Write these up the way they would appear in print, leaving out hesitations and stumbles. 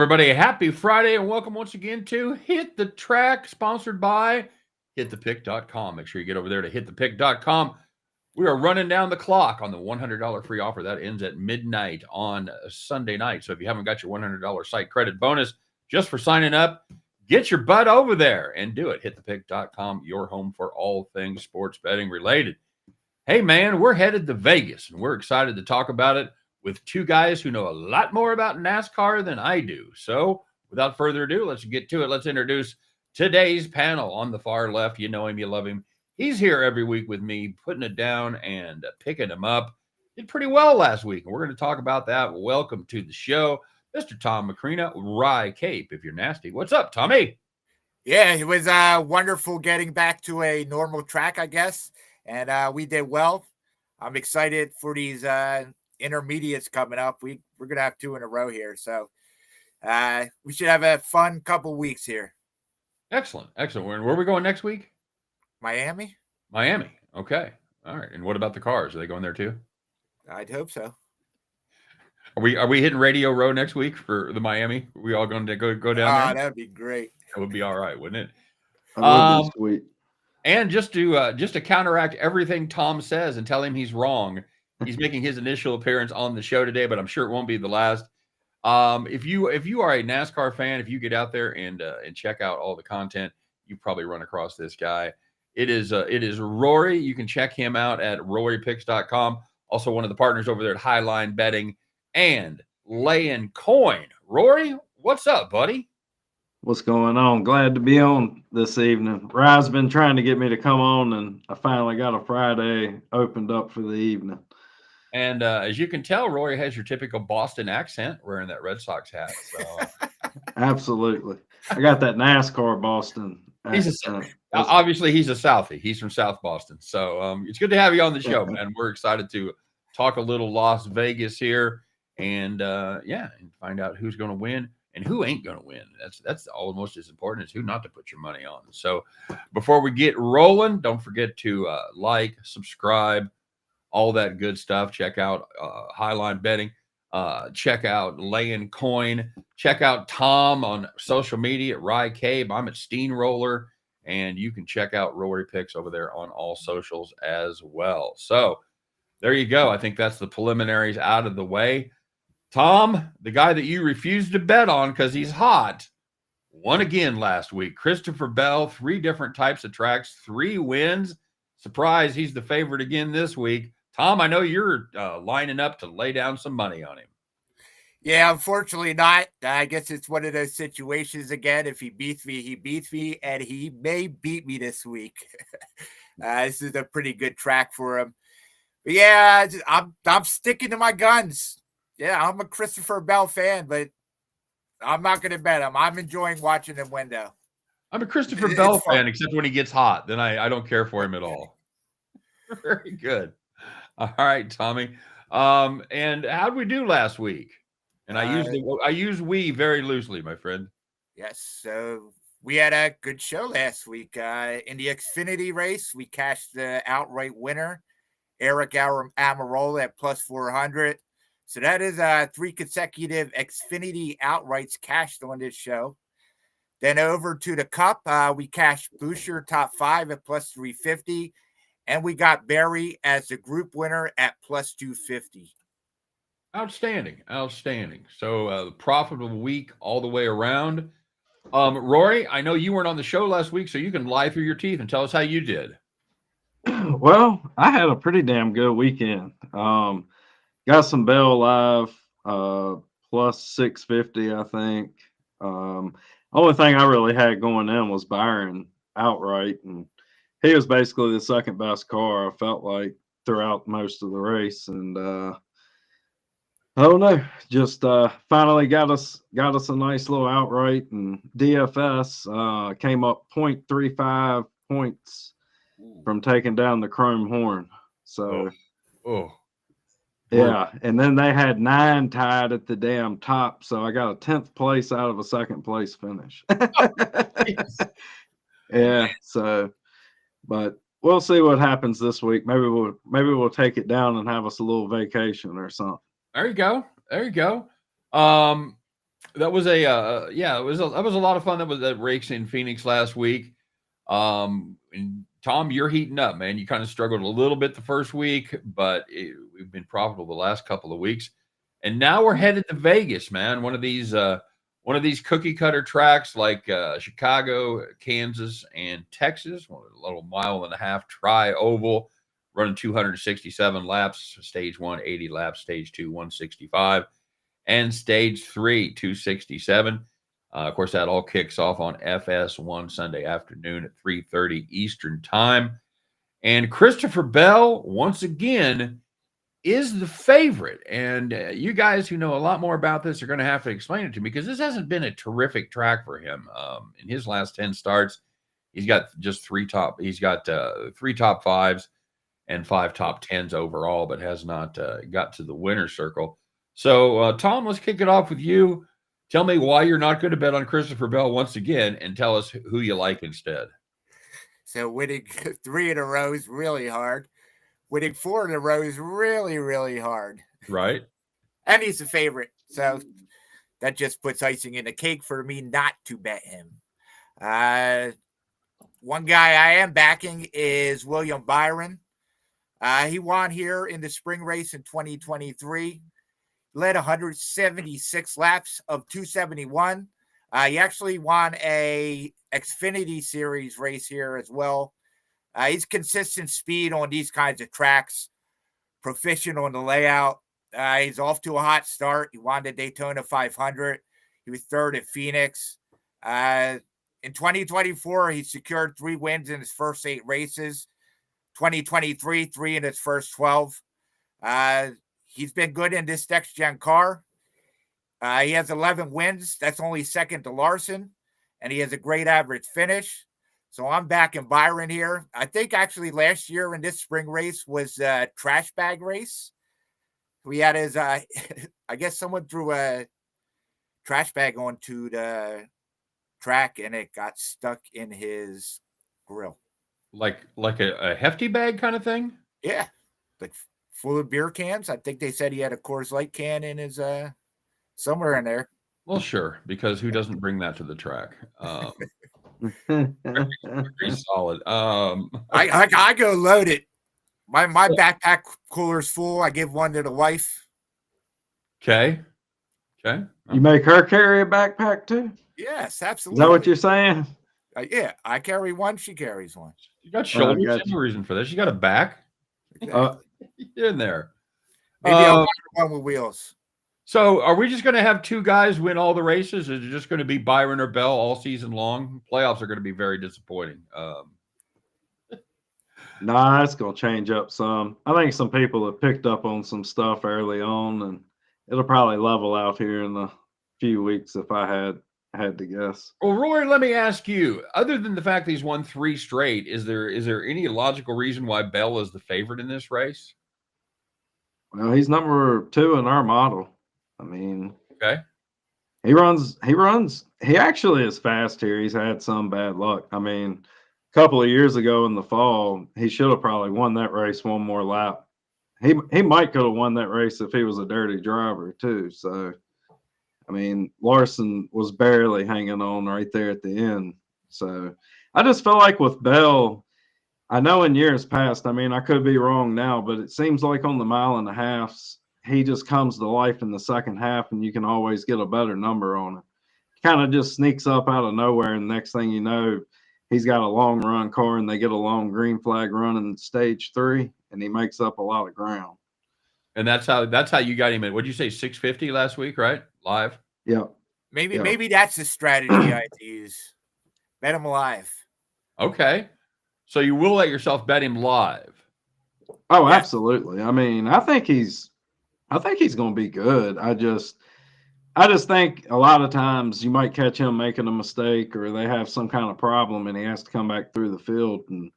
Everybody, happy Friday and welcome once again to Hit the Track, sponsored by hitthepick.com. Make sure you get over there to hitthepick.com. We are running down the clock on the $100 free offer that ends at midnight on Sunday night. So if you haven't got your $100 site credit bonus just for signing up, get your butt over there and do it. Hitthepick.com, your home for all things sports betting related. Hey, man, we're headed to Vegas and we're excited to talk about it with two guys who know a lot more about NASCAR than I do. So without further ado, let's get to it. Let's introduce today's panel. On the far left, you know him, you love him. He's here every week with me, putting it down and picking him up. Did pretty well last week, and we're going to talk about that. Welcome to the show, Mr. Tom Macrina, WryCape, if you're nasty. What's up, Tommy? Yeah, it was wonderful getting back to a normal track, I guess, and we did well. I'm excited for these intermediates coming up. We're gonna have two in a row here, so we should have a fun couple weeks here. Excellent. Where are we going next week? Miami. Okay. All right. And what about the cars? Are they going there too? I'd hope so. Are we hitting Radio Row next week for the Miami? Are we all going to go down there? That'd be great. That would be all right, wouldn't it? That would be sweet. And just to counteract everything Tom says and tell him he's wrong, he's making his initial appearance on the show today, but I'm sure it won't be the last. If you are a NASCAR fan, if you get out there and check out all the content, you probably run across this guy. It is Rory. You can check him out at rorypicks.com. Also one of the partners over there at Highline Betting and laying coin. Rory, what's up, buddy? What's going on? Glad to be on this evening. Rye's been trying to get me to come on, and I finally got a Friday opened up for the evening. And as you can tell, Rory has your typical Boston accent wearing that Red Sox hat. So. Absolutely. I got that NASCAR Boston accent. Obviously, he's a Southie. He's from South Boston. So it's good to have you on the show, man. We're excited to talk a little Las Vegas here and and find out who's going to win and who ain't going to win. That's almost as important as who not to put your money on. So before we get rolling, don't forget to like, subscribe, all that good stuff. Check out Highline Betting. Check out Laying Coin. Check out Tom on social media at WryCape. I'm at Steamroller. And you can check out Rory Picks over there on all socials as well. So there you go. I think that's the preliminaries out of the way. Tom, the guy that you refused to bet on because he's hot, won again last week. Christopher Bell, 3 different types of tracks, 3 wins. Surprise, he's the favorite again this week. Tom, I know you're lining up to lay down some money on him. Yeah, unfortunately not. I guess it's one of those situations again. If he beats me, he beats me, and he may beat me this week. This is a pretty good track for him. But yeah, I'm sticking to my guns. Yeah, I'm a Christopher Bell fan, but I'm not going to bet him. I'm enjoying watching him win, though. I'm a Christopher Bell fan, except when he gets hot. Then I don't care for him at all. Very good. All right, Tommy. And how'd we do last week? And I use we very loosely, my friend. Yes, so we had a good show last week. In the Xfinity race, we cashed the outright winner, Eric Amarola at plus 400. So that is 3 consecutive Xfinity outrights cashed on this show. Then over to the Cup, we cashed Boucher top 5 at plus 350. And we got Barry as the group winner at plus 250. Outstanding. So profitable week all the way around. Rory, I know you weren't on the show last week, so you can lie through your teeth and tell us how you did. Well, I had a pretty damn good weekend. Got some Bell Live, plus 650, I think. Only thing I really had going in was Byron outright, and he was basically the second best car, I felt like, throughout most of the race. And I don't know, just finally got us a nice little outright, and DFS came up 0.35 points from taking down the Chrome Horn. So, yeah, and then they had 9 tied at the damn top, so I got a 10th place out of a second place finish. Yeah, so, but we'll see what happens this week. Maybe we'll take it down and have us a little vacation or something. There you go. That was that was a lot of fun. That was at Rakes in Phoenix last week. And Tom, you're heating up, man. You kind of struggled a little bit the first week, but we've been profitable the last couple of weeks. And now we're headed to Vegas, man. One of these cookie cutter tracks like Chicago, Kansas, and Texas. A little mile and a half tri oval, running 267 laps. Stage 1, 80 laps. Stage 2, 165. And stage 3, 267. Of course, that all kicks off on FS1 Sunday afternoon at 3:30 Eastern Time. And Christopher Bell, once again, is the favorite. And you guys who know a lot more about this are going to have to explain it to me, because this hasn't been a terrific track for him. In his last 10 starts, he's got just three top fives and 5 top 10s overall, but has not got to the winner's circle. So, Tom, let's kick it off with you. Tell me why you're not going to bet on Christopher Bell once again, and tell us who you like instead. So winning 3 in a row is really hard. Winning 4 in a row is really, really hard. Right. And he's a favorite. So that just puts icing in the cake for me not to bet him. One guy I am backing is William Byron. He won here in the spring race in 2023. Led 176 laps of 271. He actually won a Xfinity Series race here as well. He's consistent speed on these kinds of tracks, proficient on the layout. He's off to a hot start. He won the Daytona 500. He was third at Phoenix. In 2024, he secured 3 wins in his first 8 races. 2023, 3 in his first 12. He's been good in this next-gen car. He has 11 wins. That's only second to Larson. And he has a great average finish. So I'm backing Byron here. I think actually last year in this spring race was a trash bag race. We had his, I guess someone threw a trash bag onto the track and it got stuck in his grill. Like a hefty bag kind of thing? Yeah. Like full of beer cans. I think they said he had a Coors Light can in his somewhere in there. Well, sure, because who doesn't bring that to the track? Very solid. I go loaded. My backpack cooler's full. I give one to the wife. Okay. You make her carry a backpack too? Yes, absolutely. Is that what you're saying? Yeah, I carry one. She carries one. You got shoulders. There's no reason for this. You got a back. Exactly. In there. Maybe I'll buy one with wheels. So are we just going to have 2 guys win all the races? Is it just going to be Byron or Bell all season long? Playoffs are going to be very disappointing. Nah, it's going to change up some. I think some people have picked up on some stuff early on, and it'll probably level out here in a few weeks if I had to guess. Well, Rory, let me ask you, other than the fact that he's won 3 straight, is there any logical reason why Bell is the favorite in this race? Well, he's number 2 in our model. I mean, okay. He actually is fast here. He's had some bad luck. I mean, a couple of years ago in the fall, he should have probably won that race one more lap. He might could have won that race if he was a dirty driver too. So, I mean, Larson was barely hanging on right there at the end. So I just feel like with Bell, I know in years past, I mean, I could be wrong now, but it seems like on the mile and a halfs, he just comes to life in the second half, and you can always get a better number on it. Kind of just sneaks up out of nowhere, and next thing you know, he's got a long run car, and they get a long green flag run in stage 3, and he makes up a lot of ground. And that's how you got him in. What'd you say, 650 last week, right? Live? Yeah. Maybe that's the strategy I'd use. Bet him live. Okay. So you will let yourself bet him live. Oh, yeah. Absolutely. I mean, I think he's going to be good. I just think a lot of times you might catch him making a mistake, or they have some kind of problem and he has to come back through the field, and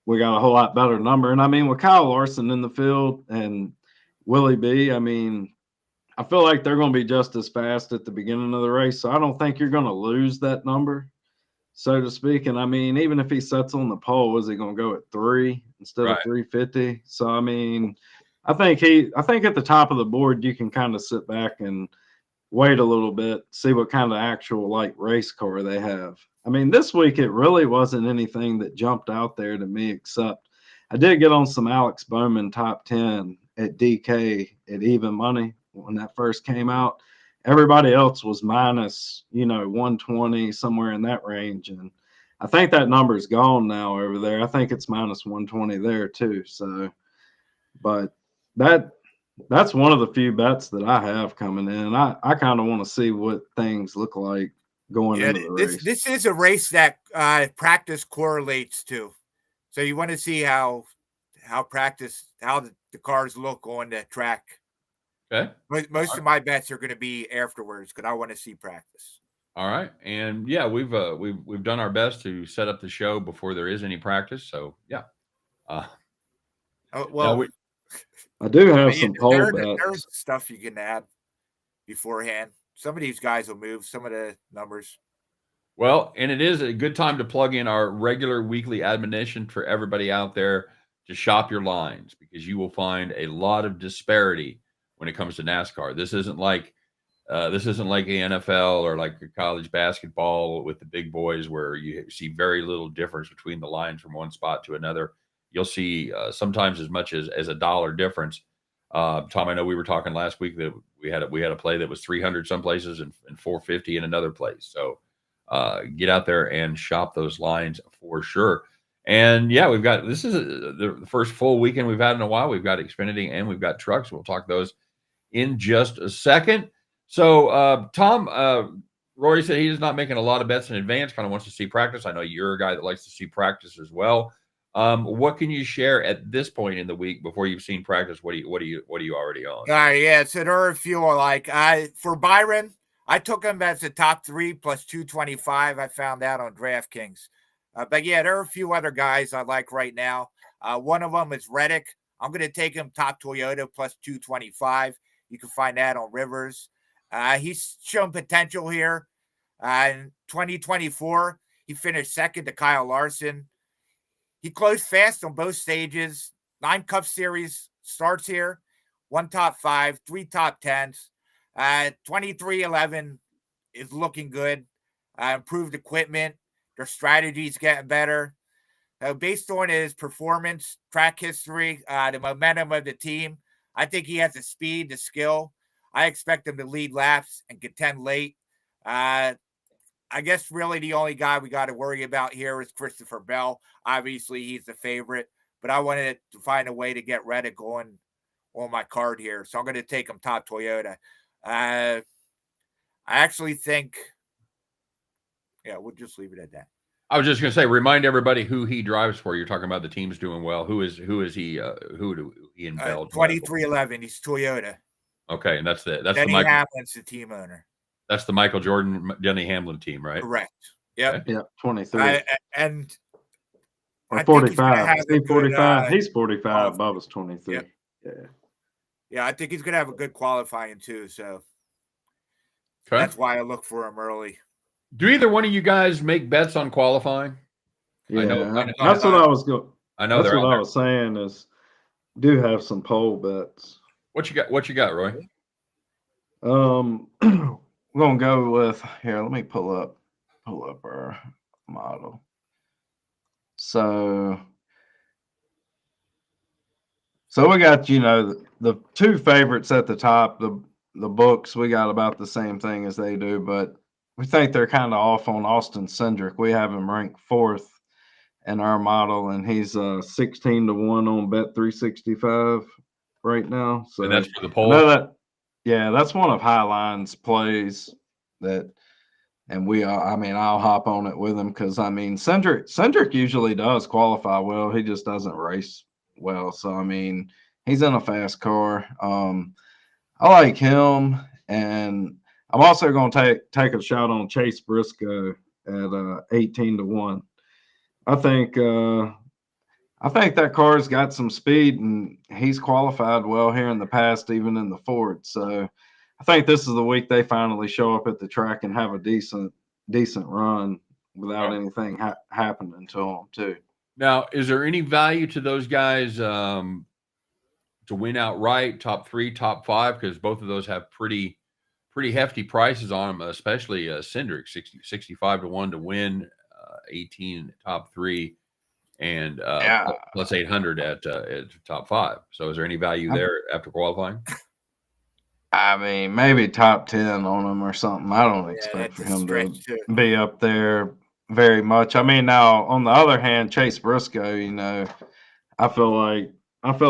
we got a whole lot better number. And I mean, with Kyle Larson in the field and Willie B, I mean, I feel like they're going to be just as fast at the beginning of the race. So I don't think you're going to lose that number, so to speak. And I mean, even if he sets on the pole, is he going to go at 3 instead of 350? So, I mean, I think at the top of the board, you can kind of sit back and wait a little bit, see what kind of actual like race car they have. I mean, this week it really wasn't anything that jumped out there to me, except I did get on some Alex Bowman top 10 at DK at even money when that first came out. Everybody else was minus, 120, somewhere in that range. And I think that number's gone now over there. I think it's minus 120 there too. So, but that's one of the few bets that I have coming in. I kind of want to see what things look like going into the race. This is a race that practice correlates to. So you want to see how the cars look on the track. Okay. Most of my bets are going to be afterwards because I want to see practice. All right, and yeah, we've done our best to set up the show before there is any practice. So yeah. I do have some poll bets. There's stuff you can add beforehand. Some of these guys will move some of the numbers. Well, and it is a good time to plug in our regular weekly admonition for everybody out there to shop your lines, because you will find a lot of disparity when it comes to NASCAR. This isn't like the NFL or like college basketball with the big boys where you see very little difference between the lines from one spot to another. You'll see sometimes as much as a dollar difference. Tom, I know we were talking last week that we had a play that was 300 some places and 450 in another place. So get out there and shop those lines for sure. And yeah, this is the first full weekend we've had in a while. We've got Xfinity and we've got trucks. We'll talk those in just a second. So Tom, Rory said he's not making a lot of bets in advance, kind of wants to see practice. I know you're a guy that likes to see practice as well. What can you share at this point in the week before you've seen practice? What are you already on? Yeah, so there are a few for Byron, I took him as the top 3 plus 225. I found that on DraftKings. But yeah, there are a few other guys I like right now. One of them is Reddick. I'm going to take him top Toyota plus 225. You can find that on Rivers. He's shown potential here. In 2024, he finished second to Kyle Larson. He closed fast on both stages. 9 Cup Series starts here. 1 top 5, 3 top 10s. 23-11 is looking good. Improved equipment. Their strategy's getting better. Based on his performance, track history, the momentum of the team, I think he has the speed, the skill. I expect him to lead laps and contend late. I guess really the only guy we got to worry about here is Christopher Bell. Obviously, he's the favorite, but I wanted to find a way to get Reddick going on my card here. So I'm going to take him top Toyota. I actually think, we'll just leave it at that. I was just going to say, remind everybody who he drives for. You're talking about the team's doing well. Who is he? Who do he and Bell? 23-11. He's Toyota. Okay, and that's the Denny Hamlin's the team owner. That's the Michael Jordan, Denny Hamlin team, right? Correct. Yep. Okay. Yep. 23. And or 45. He's 45. He's 45. Bubba's 23. Yep. Yeah. Yeah, I think he's going to have a good qualifying too. So that's why I look for him early. Do either one of you guys make bets on qualifying? Yeah, that's what I was going. I know that's what I was saying is do have some poll bets. What you got, Roy? We're gonna go with here. Let me pull up our model. So we got the 2 favorites at the top. The books, we got about the same thing as they do, but we think they're kind of off on Austin Cindric. We have him ranked 4th in our model, and he's 16 to 1 on Bet365 right now. So and that's for the poll. That's one of Highline's plays and I'll hop on it with him because Cindric usually does qualify well. He just doesn't race well. So he's in a fast car. I like him, and I'm also going to take a shot on Chase Briscoe at 18 to 1. I think that car's got some speed, and he's qualified well here in the past, even in the Ford. So I think this is the week they finally show up at the track and have a decent run without anything happening to them too. Now, is there any value to those guys to win outright, top 3, top 5? Because both of those have pretty pretty hefty prices on them, especially Cindric, 65 to 1 to win, 18 top 3, and Yeah. plus 800 at top 5. So is there any value there after qualifying? I mean, maybe top 10 on him or something. I don't expect that's for a him to stretch, too. be up there very much. I mean, now on the other hand, Chase Briscoe, I feel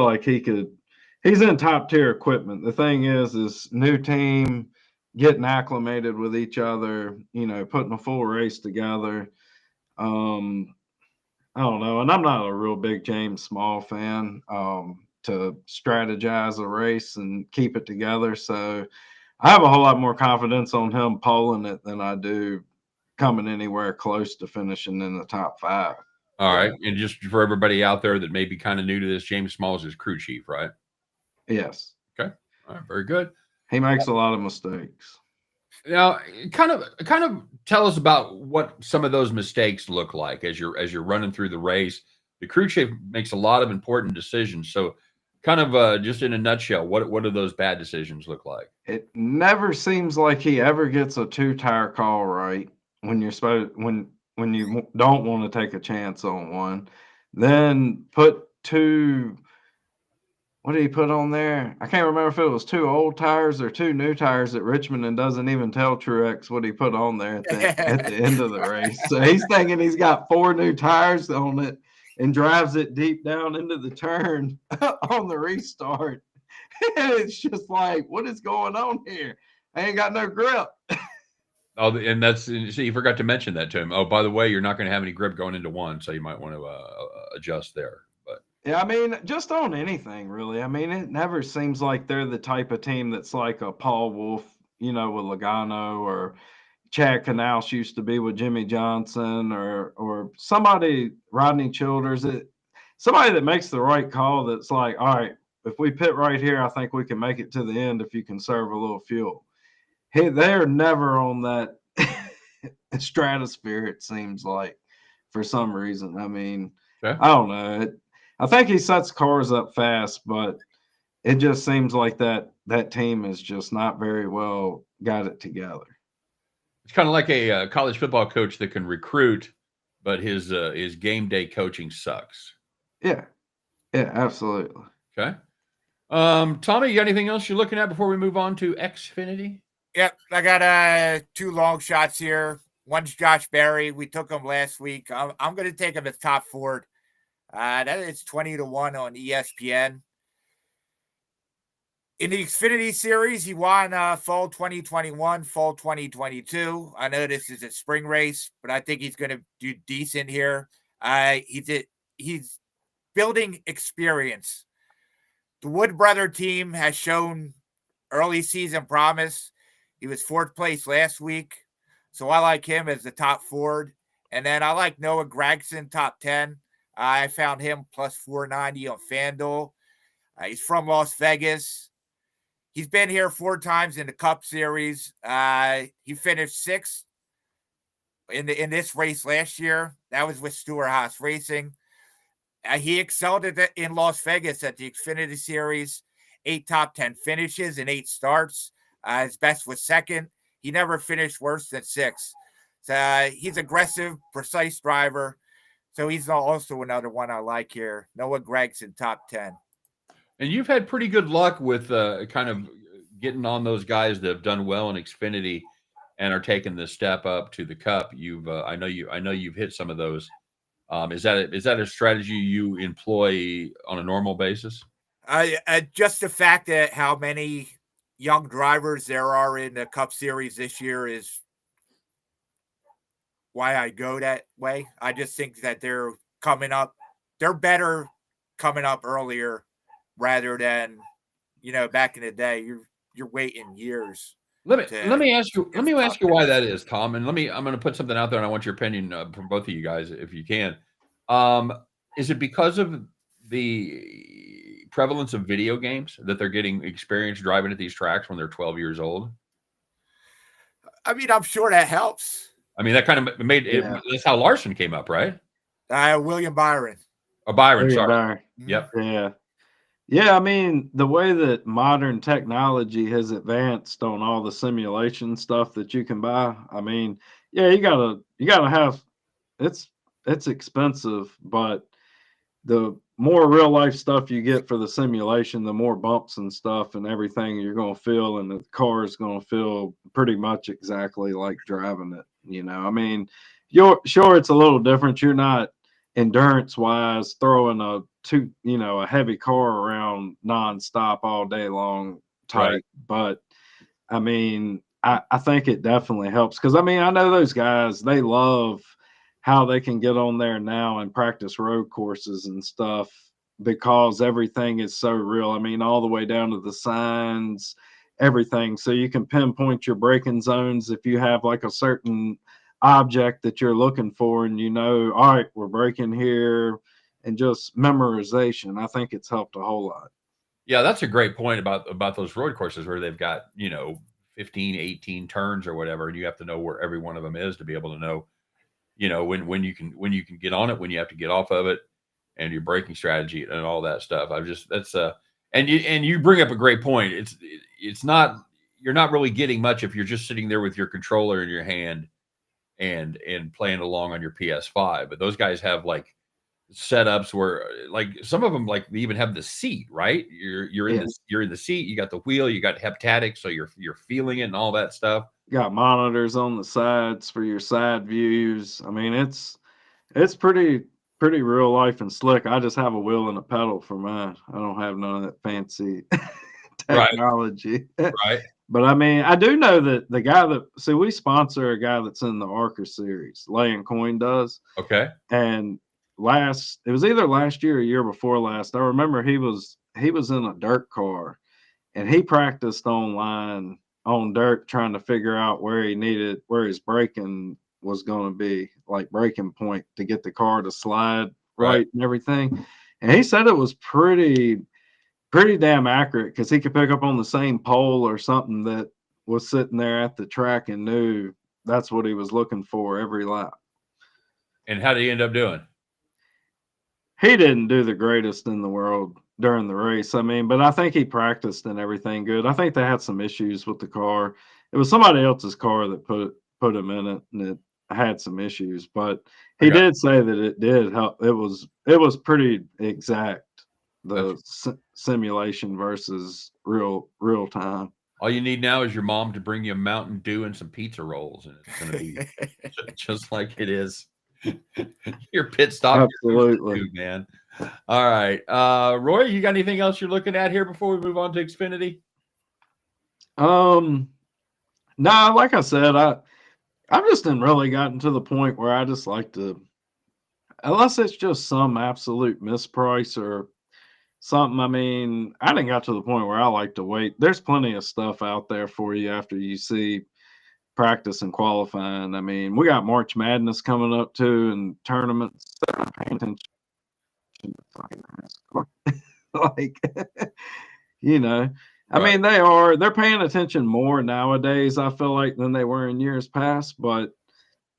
like he's in top tier equipment. The thing is new team, getting acclimated with each other, putting a full race together. I don't know. And I'm not a real big James Small fan to strategize a race and keep it together. So I have a whole lot more confidence on him pulling it than I do coming anywhere close to finishing in the top 5. All right. And just for everybody out there that may be kind of new to this, James Smalls is crew chief, right? Yes. Okay. All right. Very good. He makes a lot of mistakes. Now, kind of tell us about what some of those mistakes look like as you're running through the race. The crew chief makes a lot of important decisions. So, kind of just in a nutshell, what do those bad decisions look like? It never seems like he ever gets a 2-tire call right when you're supposed when you don't want to take a chance on one. Then put 2. What did he put on there? I can't remember if it was 2 old tires or 2 new tires at Richmond, and doesn't even tell Truex what he put on there at the end of the race. So he's thinking he's got 4 new tires on it and drives it deep down into the turn on the restart. And it's just like, what is going on here? I ain't got no grip. Oh, and see, you forgot to mention that to him. Oh, by the way, you're not going to have any grip going into one, so you might want to adjust there. But yeah, I mean, just on anything, really. I mean, it never seems like they're the type of team that's like a Paul Wolf, with Logano, or Chad Knaus used to be with Jimmy Johnson, or somebody, Rodney Childers, somebody that makes the right call that's like, all right, if we pit right here, I think we can make it to the end if you conserve a little fuel. Hey, they're never on that stratosphere, it seems like, for some reason. I mean, okay. I don't know. I think he sets cars up fast, but it just seems like that team is just not very well got it together. It's kind of like a college football coach that can recruit, but his game day coaching sucks. Yeah, absolutely. Okay. Tommy, you got anything else you're looking at before we move on to Xfinity? Yep, I got 2 long shots here. One's Josh Berry. We took him last week. I'm going to take him as top Ford. That is 20 to 1 on ESPN. In the Xfinity Series, he won fall 2021, fall 2022. I know this is a spring race, but I think he's going to do decent here. He's building experience. The Wood Brother team has shown early season promise. He was 4th place last week, so I like him as the top Ford. And then I like Noah Gragson, top 10. I found him plus 490 on FanDuel. He's from Las Vegas. He's been here 4 times in the Cup Series. He finished 6th in this race last year. That was with Stewart-Haas Racing. He excelled in Las Vegas at the Xfinity Series. 8 top 10 finishes and 8 starts. His best was 2nd. He never finished worse than 6th. So he's aggressive, precise driver. So he's also another one I like here. Noah Gragson, top 10. And you've had pretty good luck with kind of getting on those guys that have done well in Xfinity and are taking the step up to the Cup. I know you've hit some of those. Is that a strategy you employ on a normal basis? Just the fact that how many young drivers there are in the Cup Series this year is why I go that way. I just think that they're coming up. They're better coming up earlier rather than, back in the day. You're waiting years. Let me ask you why that is, Tom. And I'm going to put something out there, and I want your opinion from both of you guys, if you can. Is it because of the prevalence of video games that they're getting experience driving at these tracks when they're 12 years old? I mean, I'm sure that helps. I mean, that kind of made it. Yeah. That's how Larson came up, right? William Byron. Byron, sorry. Byron. Yep. Yeah. Yeah, I mean, the way that modern technology has advanced on all the simulation stuff that you can buy, I mean, yeah, you gotta have it's it's expensive, but the more real life stuff you get for the simulation, the more bumps and stuff and everything you're going to feel, and the car is going to feel pretty much exactly like driving it. I mean, you're sure it's a little different. You're not endurance wise throwing a heavy car around nonstop all day long Right. tight, but I mean, I think it definitely helps because I mean, I know those guys, they love how they can get on there now and practice road courses and stuff because everything is so real. I mean, all the way down to the signs, everything. So you can pinpoint your braking zones if you have like a certain object that you're looking for and all right, we're braking here, and just memorization. I think it's helped a whole lot. Yeah, that's a great point about those road courses where they've got, 15, 18 turns or whatever, and you have to know where every one of them is to be able to know, when you can get on it, when you have to get off of it, and your braking strategy and all that stuff. I've just that's and you bring up a great point. It's not you're not really getting much if you're just sitting there with your controller in your hand and playing along on your PS5. But those guys have like setups where like some of them like they even have the seat, right? Yeah. You're in the seat, you got the wheel, you got heptatics, so you're feeling it and all that stuff. Got monitors on the sides for your side views. I mean, it's pretty real life and slick. I just have a wheel and a pedal for mine. I don't have none of that fancy Right, technology. right. But I mean, I do know that the guy that see we sponsor a guy that's in the Arca series, Lay and Coin does. Okay. And it was either last year or year before last. I remember he was in a dirt car and he practiced online on dirt trying to figure out where his braking was going to be, like braking point to get the car to slide Right. right and everything. And he said it was pretty damn accurate because he could pick up on the same pole or something that was sitting there at the track and knew that's what he was looking for every lap. And how did he end up doing? He didn't do the greatest in the world during the race. I mean, but I think he practiced and everything good. I think they had some issues with the car. It was somebody else's car that put him in it, and it had some issues. But I he got did say that it did help. It was pretty exact, that's the simulation versus real time. all you need now is your mom to bring you a Mountain Dew and some pizza rolls, and it's going to be just like it is. Your pit stop, your Absolutely. food, man. All right, Roy, you got anything else you're looking at here before we move on to Xfinity? Um, no, like I said, I've just not really gotten to the point where I just like to, unless it's just some absolute misprice or something. I mean, I didn't got to the point where I like to wait. There's plenty of stuff out there for you after you see practice and qualifying. I mean, we got March Madness coming up too, and tournaments. I'm paying attention to fucking NASCAR. Like, you know, I Right. mean, they're paying attention more nowadays, I feel like, than they were in years past. But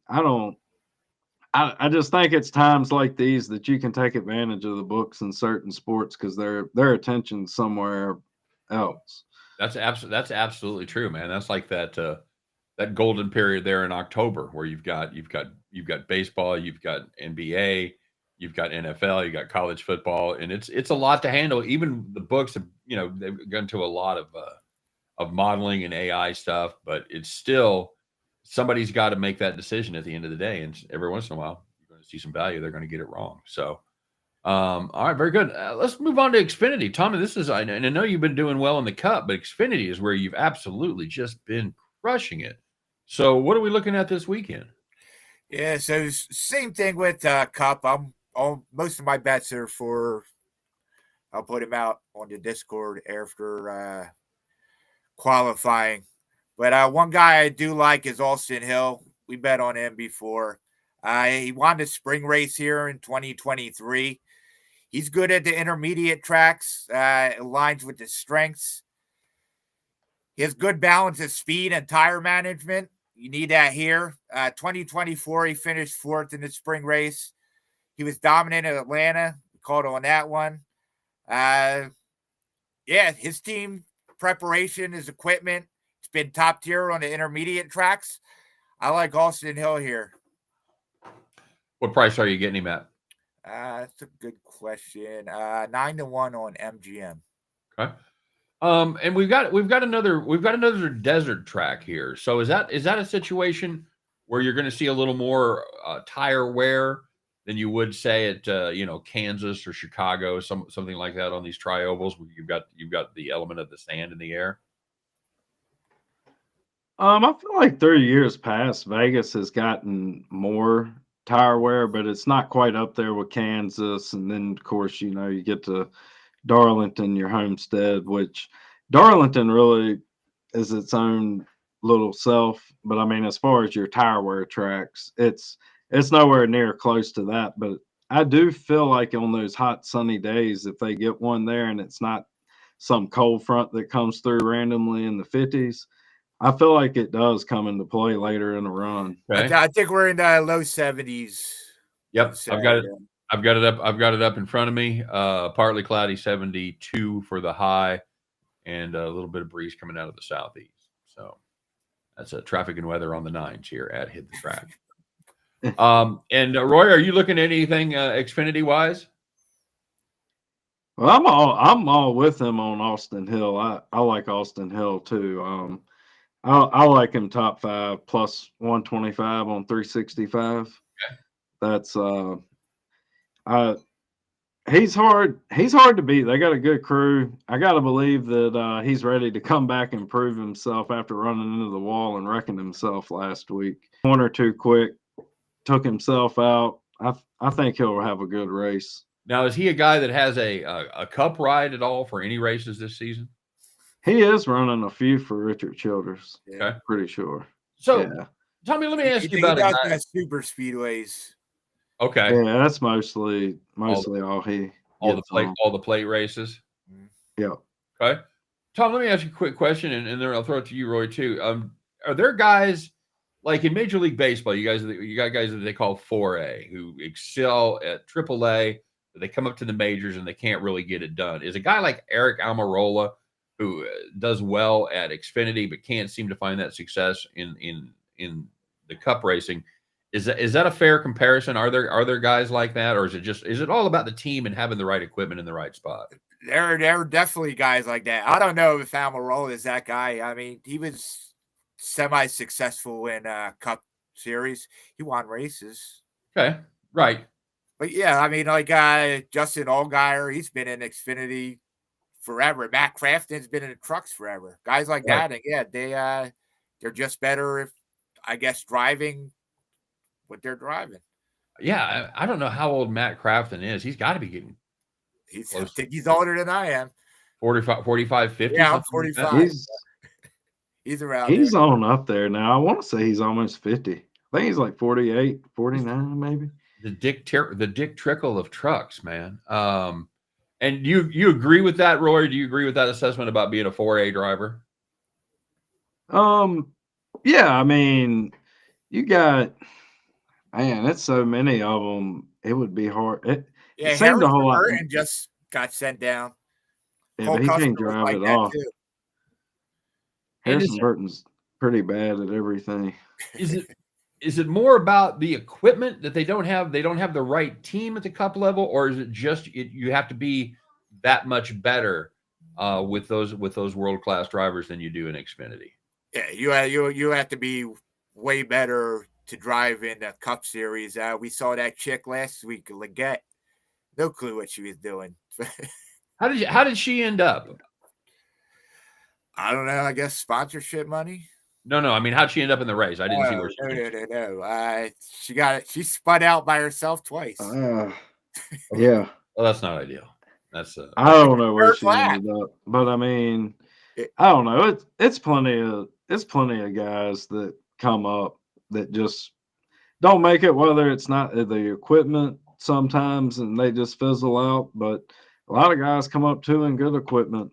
I don't. I just think it's times like these that you can take advantage of the books in certain sports because their attention's somewhere else. That's absolutely true, man. That's like that golden period there in October where you've got baseball, you've got NBA, you've got NFL, you got college football, and it's a lot to handle. Even the books have they've gone to a lot of modeling and AI stuff, but it's still somebody's got to make that decision at the end of the day, and every once in a while you're going to see some value. They're going to get it wrong. So all right, very good. Let's move on to Xfinity. Tommy, and I know you've been doing well in the Cup, but Xfinity is where you've absolutely just been crushing it. So, what are we looking at this weekend? Yeah, so same thing with Cup. Most of my bets are for. I'll put him out on the Discord after qualifying. But one guy I do like is Austin Hill. We bet on him before. He won the spring race here in 2023. He's good at the intermediate tracks, aligns with his strengths. He has good balance of speed and tire management. You need that here. 2024, he finished fourth in the spring race. He was dominant in Atlanta. We called on that one. yeah, his team preparation, his equipment, it's been top tier on the intermediate tracks. I like Austin Hill here. What price are you getting him at? That's a good question. 9-1 on MGM. Okay. And we've got another desert track here. So is that a situation where you're going to see a little more tire wear than you would say at Kansas or Chicago, something like that on these tri-ovals where you've got the element of the sand in the air? I feel like 30 years past, Vegas has gotten more tire wear, but it's not quite up there with Kansas. And then, of course, you get to Darlington, your homestead, which Darlington really is its own little self. But I mean, as far as your tire wear tracks, it's nowhere near close to that. But I do feel like on those hot sunny days, if they get one there and it's not some cold front that comes through randomly in the 50s, I feel like it does come into play later in the run. Okay. I think we're in the low 70s. Yep, I've got it up in front of me. Partly cloudy, 72 for the high, and a little bit of breeze coming out of the southeast. So that's traffic and weather on the 9s here at Hit the Track. And Roy, are you looking at anything Xfinity wise? Well, I'm all with him on Austin Hill. I like Austin Hill too. I like him top 5 plus 125 on 365. Okay. That's he's hard to beat. They got a good crew. I got to believe that he's ready to come back and prove himself after running into the wall and wrecking himself last week. One or two quick, took himself out. I think he'll have a good race. Now, is he a guy that has a cup ride at all for any races this season? He is running a few for Richard Childress. Okay. Pretty sure. So, yeah. Tommy, let me ask you about a guy. Super speedways. Okay. Yeah, that's mostly all he. All the plate races. Yeah. Okay. Tom, let me ask you a quick question, and then I'll throw it to you, Roy, too. Are there guys like in Major League Baseball? You got guys that they call 4A who excel at AAA, but they come up to the majors and they can't really get it done. Is a guy like Eric Almirola, who does well at Xfinity but can't seem to find that success in the Cup racing, is that a fair comparison? Are there guys like that, or is it all about the team and having the right equipment in the right spot? There are definitely guys like that. I don't know if Almirola is that guy. I mean, he was semi-successful in Cup Series. He won races. Okay, right. But yeah, I mean, like Justin Allgaier, he's been in Xfinity forever. Matt Crafton's been in the trucks forever. Guys like that, and yeah, they're just better if, I guess, driving what they're driving. Yeah, I don't know how old Matt Crafton is. He's got to be getting I think he's older than I am. 45, 50. Yeah, I'm 45. He's around. He's on up there now. I want to say he's almost 50. I think he's like 48, 49 maybe. The Dick Trickle of trucks, man. And you agree with that, Roy? Do you agree with that assessment about being a 4A driver? Yeah, I mean, you got, man, it's so many of them. It would be hard. It seemed a whole lot. And just got sent down. Yeah, but he can't drive it off. Harrison Burton's pretty bad at everything. Is it more about the equipment that they don't have the right team at the Cup level, or is it just you have to be that much better with those world-class drivers than you do in Xfinity? Yeah, you have to be way better to drive in the Cup Series. We saw that chick last week, Leggett. No clue what she was doing. How did she end up? I don't know. I guess sponsorship money. No. I mean, how'd she end up in the race? I didn't see where she. No. She got it. She spun out by herself twice. Yeah. Well, that's not ideal. That's. I don't know where she ended up, but I mean, I don't know. It's plenty of guys that come up that just don't make it. Whether it's not the equipment sometimes, and they just fizzle out. But a lot of guys come up too in good equipment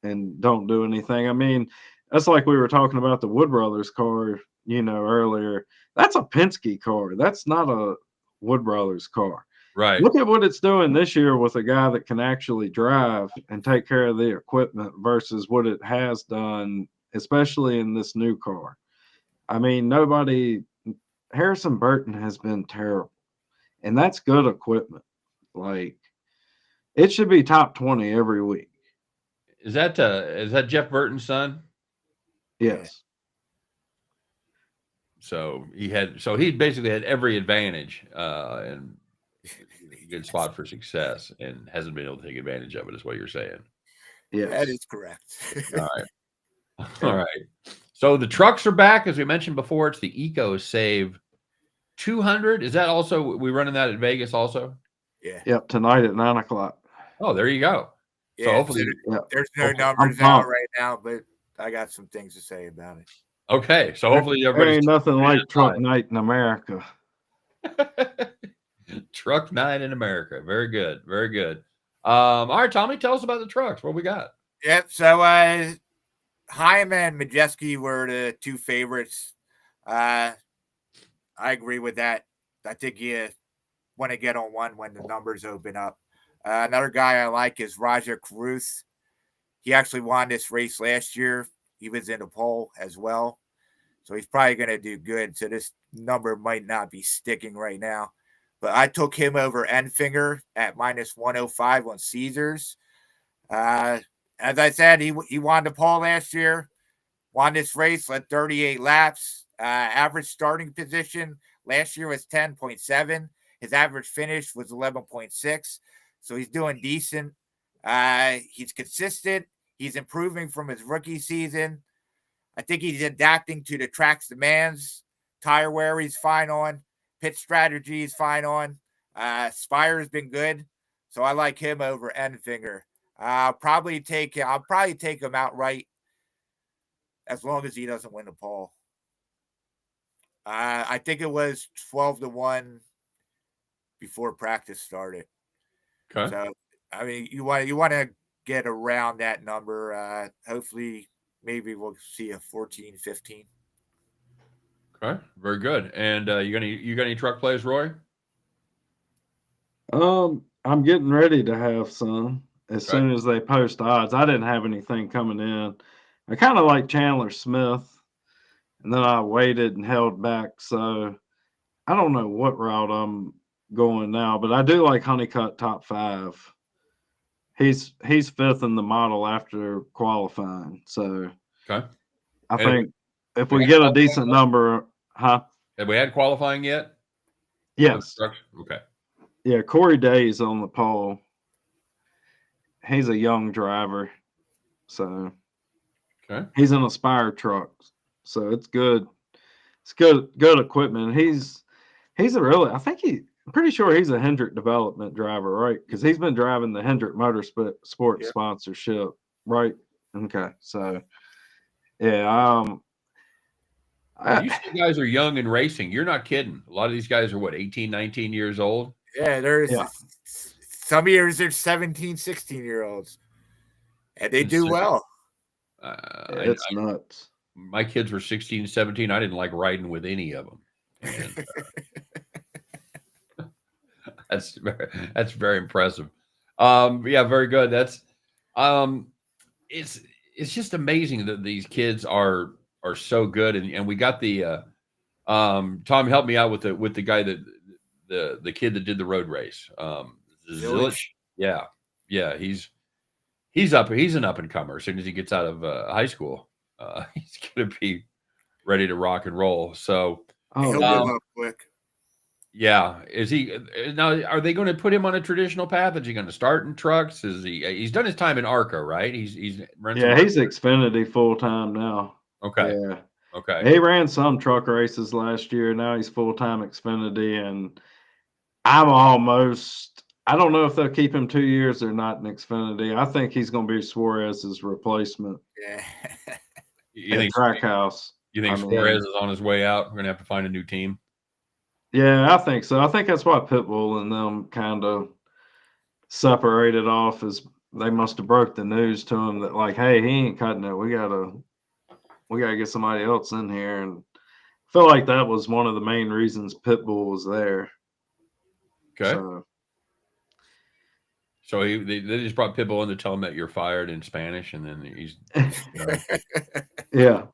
and don't do anything. I mean, that's like we were talking about the Wood Brothers car, earlier. That's a Penske car. That's not a Wood Brothers car. Right. Look at what it's doing this year with a guy that can actually drive and take care of the equipment versus what it has done, especially in this new car. I mean, Harrison Burton has been terrible, and that's good equipment. Like, it should be top 20 every week. Is that Jeff Burton's son? Yes. So he basically had every advantage and a good spot for success, and hasn't been able to take advantage of it. Is what you're saying? Yes. That is correct. All right. All right. So the trucks are back, as we mentioned before. It's the Eco Save 200. Is that also we running that at Vegas also? Yeah. Yep. Tonight at 9:00. Oh, there you go. Yeah. So hopefully, there's no hopefully, numbers out right now, but I got some things to say about it. okay. So hopefully There everybody's ain't nothing like truck night in America. Truck night in America. Very good. Very good. All right, Tommy, tell us about the trucks. What we got? Yep. So Hyman and Majeski were the two favorites. I agree with that. I think you want to get on one when the numbers open up. Another guy I like is Roger Cruz. He actually won this race last year. He was in the pole as well. So he's probably going to do good. So this number might not be sticking right now. But I took him over Enfinger at minus 105 on Caesars. As I said, he won the pole last year, won this race, led 38 laps. Average starting position last year was 10.7. His average finish was 11.6. So he's doing decent. He's consistent. He's improving from his rookie season. I think he's adapting to the track's demands. Tire wear he's fine on. Pit strategy is fine on. Spire's been good. So I like him over Enfinger. I'll probably take him outright as long as he doesn't win the pole. I think it was 12-1 before practice started. Okay. So I mean, you want to get around that number. Hopefully, maybe we'll see a 14-15. Okay. Very good. And you got any truck plays, Roy? I'm getting ready to have some as soon as they post odds. I didn't have anything coming in. I kind of like Chandler Smith, and then I waited and held back. So I don't know what route I'm going now, but I do like Honeycutt top 5. He's fifth in the model after qualifying. So Okay. I think if we get a decent number, huh? Have we had qualifying yet? Yes. Okay. Yeah, Corey Day's on the pole. He's a young driver. So okay. He's in a Spire truck. So it's good. It's good equipment. He's I'm pretty sure he's a Hendrick development driver, right? Because he's been driving the Hendrick Motorsport sponsorship, right? Okay. So yeah, you see guys are young and racing. You're not kidding. A lot of these guys are what, 18, 19 years old? Yeah, some years they're 17, 16-year-olds. And they do well. It's nuts. My kids were 16, 17. I didn't like riding with any of them. And, that's very impressive. Yeah, very good. That's it's just amazing that these kids are so good. And we got the Tom helped me out with the guy that the kid that did the road race. Zilich. Yeah. He's an up and comer. As soon as he gets out of high school, he's gonna be ready to rock and roll. So he'll give up quick. Yeah. Is he now? Are they going to put him on a traditional path? Is he going to start in trucks? He's done his time in ARCA, right? He's he's Xfinity full time now. Okay. Yeah. Okay. He ran some truck races last year. Now he's full time Xfinity, and I don't know if they'll keep him 2 years or not in Xfinity. I think he's going to be Suarez's replacement. Yeah. You think Trackhouse? You think Suarez is on his way out? We're going to have to find a new team. Yeah, I think so. I think that's why Pitbull and them kind of separated off. Is they must have broke the news to him that like, hey, he ain't cutting it. We gotta get somebody else in here. And I feel like that was one of the main reasons Pitbull was there. Okay. So, So they just brought Pitbull in to tell him that you're fired in Spanish, and then he's Yeah.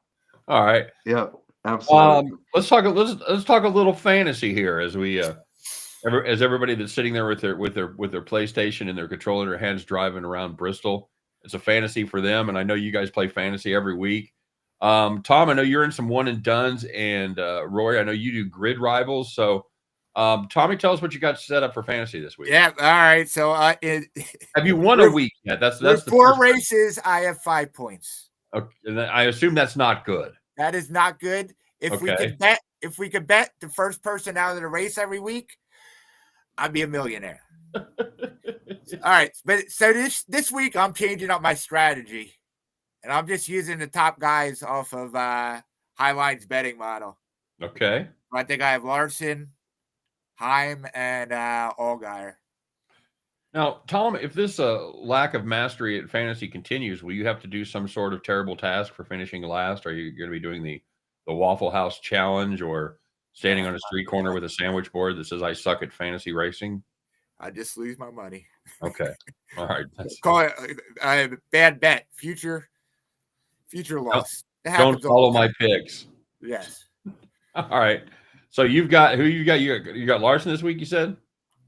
all right. Yeah. Absolutely. Let's talk a little fantasy here as we as everybody that's sitting there with their PlayStation and their controller in their hands driving around Bristol. It's a fantasy for them, and I know you guys play fantasy every week. Tom, I know you're in some one and dones, and Roy, I know you do grid rivals. So, Tommy, tell us what you got set up for fantasy this week. Yeah, all right. So, have you won a week yet? That's the 4 races. I have 5 points. Okay, and I assume that's not good. That is not good. If we could bet the first person out of the race every week, I'd be a millionaire. All right, but so this week I'm changing up my strategy, and I'm just using the top guys off of Highlines betting model. Okay. I think I have Larson, Heim, and Allgaier. Now, Tom, if this lack of mastery at fantasy continues, will you have to do some sort of terrible task for finishing last? Are you going to be doing the Waffle House challenge or standing on a street corner with a sandwich board that says "I suck at fantasy racing"? I just lose my money. Okay, all right. Call it a bad bet. Future loss. Don't follow my picks. Yes. All right. So you've got who you got? You got Larson this week. You said.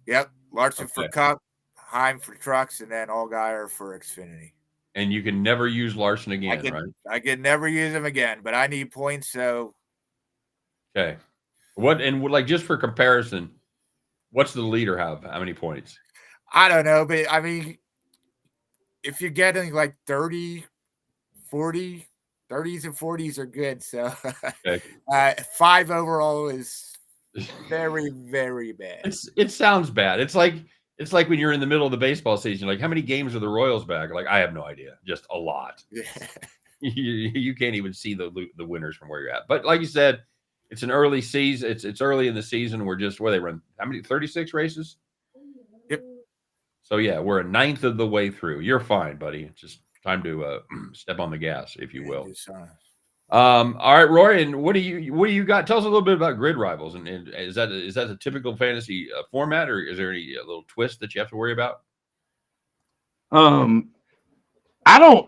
Yep, Larson for Cup, Heim for trucks, and then Allgaier for Xfinity. And you can never use Larson again, right? I can never use him again, but I need points. So. Okay. Like just for comparison, what's the leader have? How many points? I don't know, but I mean, if you're getting like 30, 40, 30s and 40s are good. So okay. 5 overall is very, very bad. It sounds bad. It's like when you're in the middle of the baseball season, like how many games are the Royals back? Like I have no idea. Just a lot. Yeah. You can't even see the winners from where you're at. But like you said, it's an early season. It's early in the season. We're just where they run how many 36 races? Yep. So yeah, we're a ninth of the way through. You're fine, buddy. It's just time to step on the gas, if you will. All right, Roy, and what do you got? Tell us a little bit about grid rivals, and is that a typical fantasy format, or is there any little twist that you have to worry about? The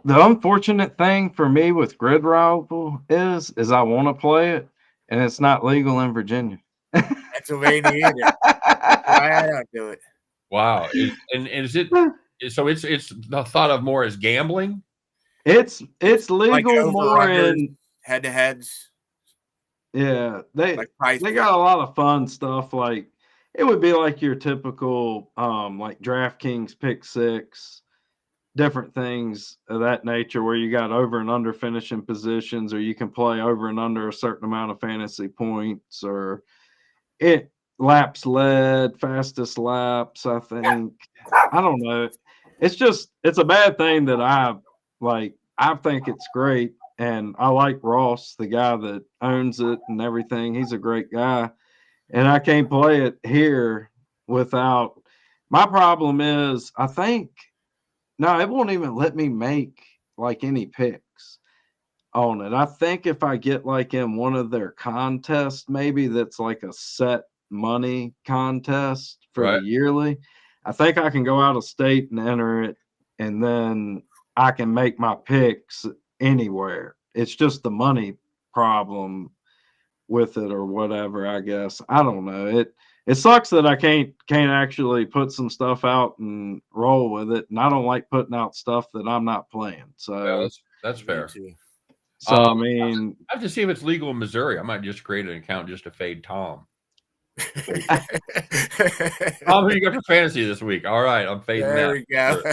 unfortunate thing for me with grid rival is I want to play it, and it's not legal in Virginia. Pennsylvania either. I don't do it. Wow, is it? So it's thought of more as gambling. It's legal like more in head-to-heads. Yeah, they got a lot of fun stuff. Like it would be like your typical like DraftKings Pick Six, different things of that nature where you got over and under finishing positions, or you can play over and under a certain amount of fantasy points, or laps led, fastest laps. I think I don't know. It's a bad thing that I think it's great. And I like Ross, the guy that owns it and everything. He's a great guy. And I can't play it here without. My problem is, it won't even let me make like any picks on it. I think if I get like in one of their contests, maybe that's like a set money contest for the yearly, I think I can go out of state and enter it, and then I can make my picks anywhere. It's just the money problem with it or whatever, I guess. I don't know. It sucks that I can't actually put some stuff out and roll with it. And I don't like putting out stuff that I'm not playing. So that's fair. So I mean, I have to see if it's legal in Missouri. I might just create an account just to fade Tom. Tom, who you got for fantasy this week? All right, I'm fading that. There we go.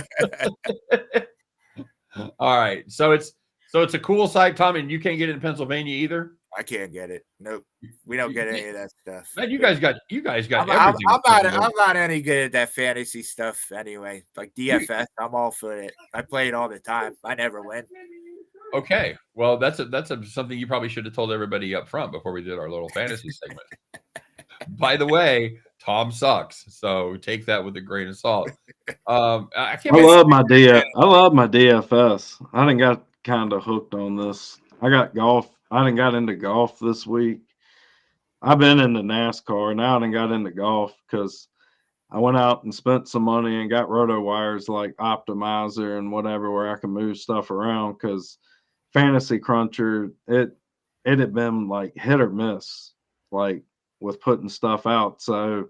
All right, so it's a cool site, Tom, and you can't get it in Pennsylvania either. I can't get it. Nope, we don't get any of that stuff. Man, you guys got everything. I'm not any good at that fantasy stuff anyway. Like DFS, I'm all for it. I play it all the time. I never win. Okay, well, that's something you probably should have told everybody up front before we did our little fantasy segment. By the way, Tom sucks, so take that with a grain of salt. I love my DFS. I done got kind of hooked on this. I got golf. I done got into golf this week. I've been into NASCAR. Now I done got into golf because I went out and spent some money and got roto wires like Optimizer and whatever where I can move stuff around because Fantasy Cruncher, it had been like hit or miss, like with putting stuff out. So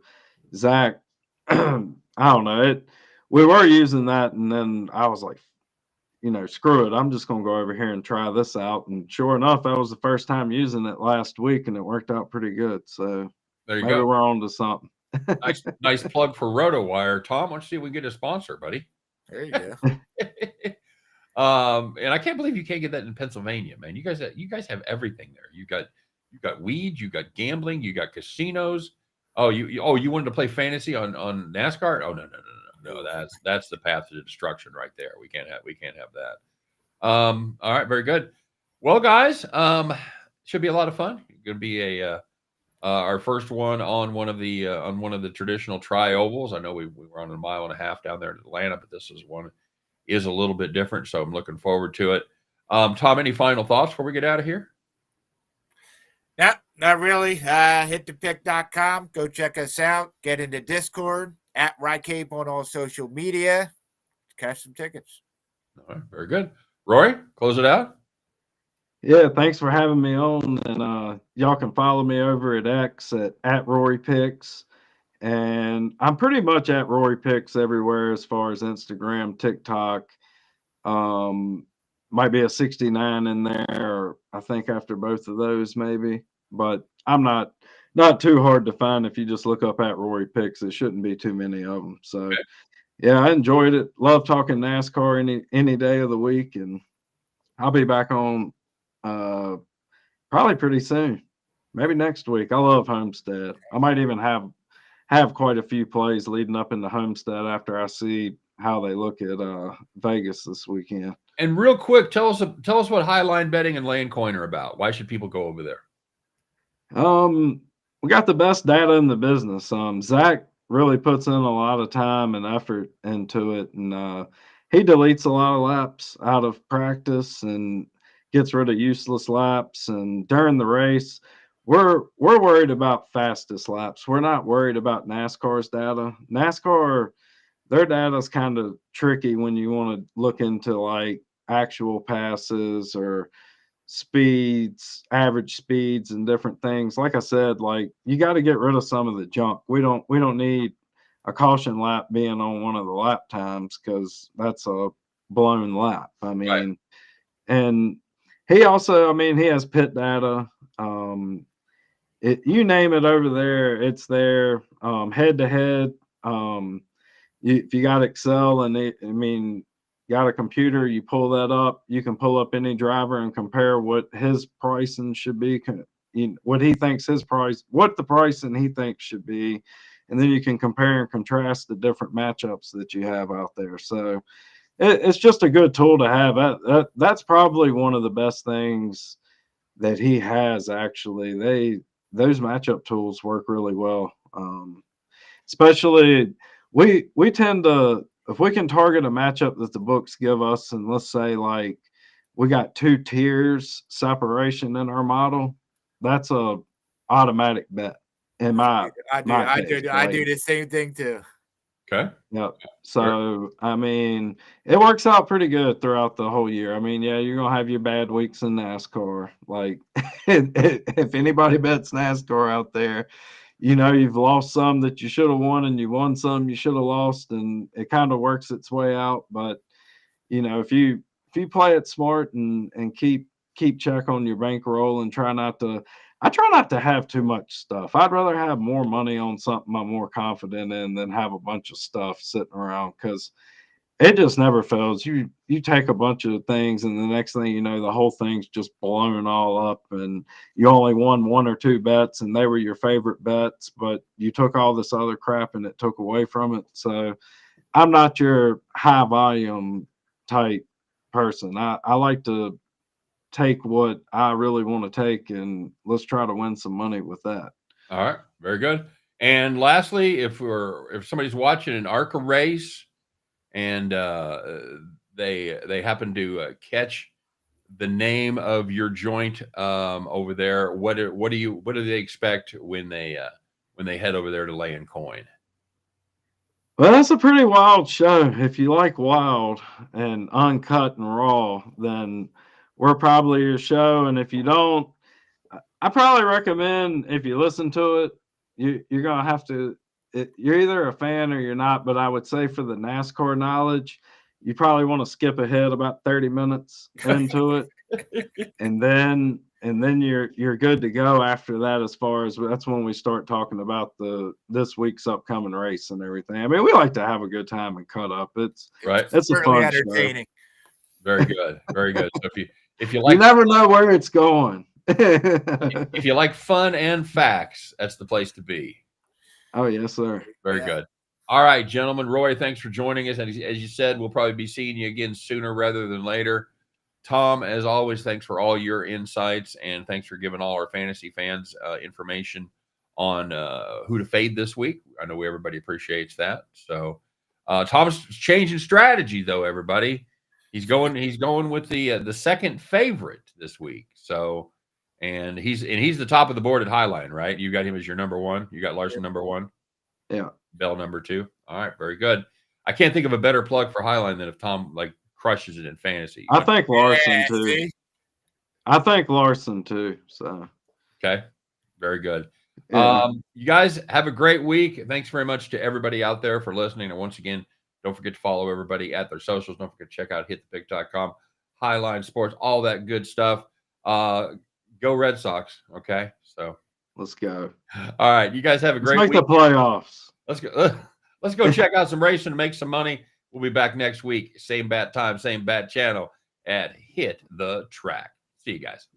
Zach, I don't know it. We were using that, and then I was like, screw it. I'm just gonna go over here and try this out. And sure enough, that was the first time using it last week, and it worked out pretty good. So There you maybe go. we're on to something. Nice plug for RotoWire. Tom, why don't you see if we can get a sponsor, buddy? There you go. And I can't believe you can't get that in Pennsylvania, man. You guys have everything there. You got weed, you got gambling, you got casinos. Oh, you wanted to play fantasy on NASCAR? Oh no. That's the path to destruction right there. We can't have that. All right, very good. Well, guys, should be a lot of fun. Going to be our first one on one of the traditional tri-ovals. I know we were on a mile and a half down there in Atlanta, but this is a little bit different, so I'm looking forward to it. Tom, any final thoughts before we get out of here? No, not really. Hitthepick.com. Go check us out. Get into Discord at WryCape on all social media. Cash some tickets. All right, very good. Roy, close it out. Yeah, thanks for having me on. And y'all can follow me over at X at Rory Picks. And I'm pretty much at Rory Picks everywhere as far as Instagram, TikTok. Might be a 69 in there, or I think after both of those maybe. But I'm not too hard to find if you just look up at Rory Picks. It shouldn't be too many of them. So Okay. yeah, I enjoyed it. Love talking NASCAR any day of the week, and I'll be back on probably pretty soon. Maybe next week. I love Homestead. I might even have quite a few plays leading up into Homestead after I see how they look at Vegas this weekend. And real quick, tell us what highline betting and laying coin are about. Why should people go over there? We got the best data in the business. Zach really puts in a lot of time and effort into it, and he deletes a lot of laps out of practice and gets rid of useless laps. And during the race, we're worried about fastest laps. We're not worried about NASCAR's data. NASCAR, their data is kind of tricky when you want to look into like actual passes or speeds, average speeds, and different things. Like I said, like you got to get rid of some of the junk. We don't need a caution lap being on one of the lap times because that's a blown lap. I mean, Right. and he also, I mean, he has pit data. You name it over there, it's there. Head to head. If you got Excel and got a computer, you pull that up, you can pull up any driver and compare what his pricing should be, what he thinks what the pricing he thinks should be. And then you can compare and contrast the different matchups that you have out there. So it's just a good tool to have. That's probably one of the best things that he has, actually. Those matchup tools work really well. Especially we tend to, if we can target a matchup that the books give us, and let's say like we got 2 tiers separation in our model, that's a automatic bet in my case. I do the same thing too. Okay. Yep. So I mean, it works out pretty good throughout the whole year. I mean, yeah, you're gonna have your bad weeks in NASCAR. Like, if anybody bets NASCAR out there, you've lost some that you should have won, and you won some you should have lost, and it kind of works its way out. But if you play it smart and keep check on your bankroll and I try not to have too much stuff. I'd rather have more money on something I'm more confident in than have a bunch of stuff sitting around, because it just never fails. You take a bunch of things, and the next thing you know, the whole thing's just blown all up, and you only won 1 or 2 bets, and they were your favorite bets, but you took all this other crap and it took away from it. So I'm not your high volume type person. I like to take what I really want to take, and let's try to win some money with that. All right, very good. And lastly, if somebody's watching an ARCA race and they happen to catch the name of your joint over there, what do they expect when they head over there to lay in coin? Well, that's a pretty wild show. If you like wild and uncut and raw, then we're probably your show. And if you don't, I probably recommend if you listen to it, you're gonna have to. You're either a fan or you're not. But I would say for the NASCAR knowledge, you probably want to skip ahead about 30 minutes into it, and then you're good to go after that. As far as that's when we start talking about this week's upcoming race and everything. I mean, we like to have a good time and cut up. It's Right. It's a Certainly fun show. entertaining. Very good. Very good. So if you You like never know where it's going. if you like fun and facts, that's the place to be. Oh yes, sir. Very Yeah. good. All right, gentlemen. Roy, thanks for joining us. And as you said, we'll probably be seeing you again sooner rather than later. Tom, as always, thanks for all your insights, and thanks for giving all our fantasy fans information on who to fade this week. I know everybody appreciates that. So Tom's changing strategy, though. Everybody, he's going with the second favorite this week. So, and he's the top of the board at Highline, right? You got him as your number one. You got Larson number one. Yeah. Bell number two. All right, very good. I can't think of a better plug for Highline than if Tom crushes it in fantasy. I think Larson Yeah, too. see? I think Larson too. So Okay, very good. yeah. You guys have a great week. Thanks very much to everybody out there for listening. And once again, don't forget to follow everybody at their socials. Don't forget to check out hitthepick.com, Highline Sports, all that good stuff. Go Red Sox. Okay, so Let's go. all right, you guys have a Let's great make week. the playoffs. Let's go. Let's go check out some racing and make some money. We'll be back next week. Same bat time, same bat channel at Hit the Track. See you guys.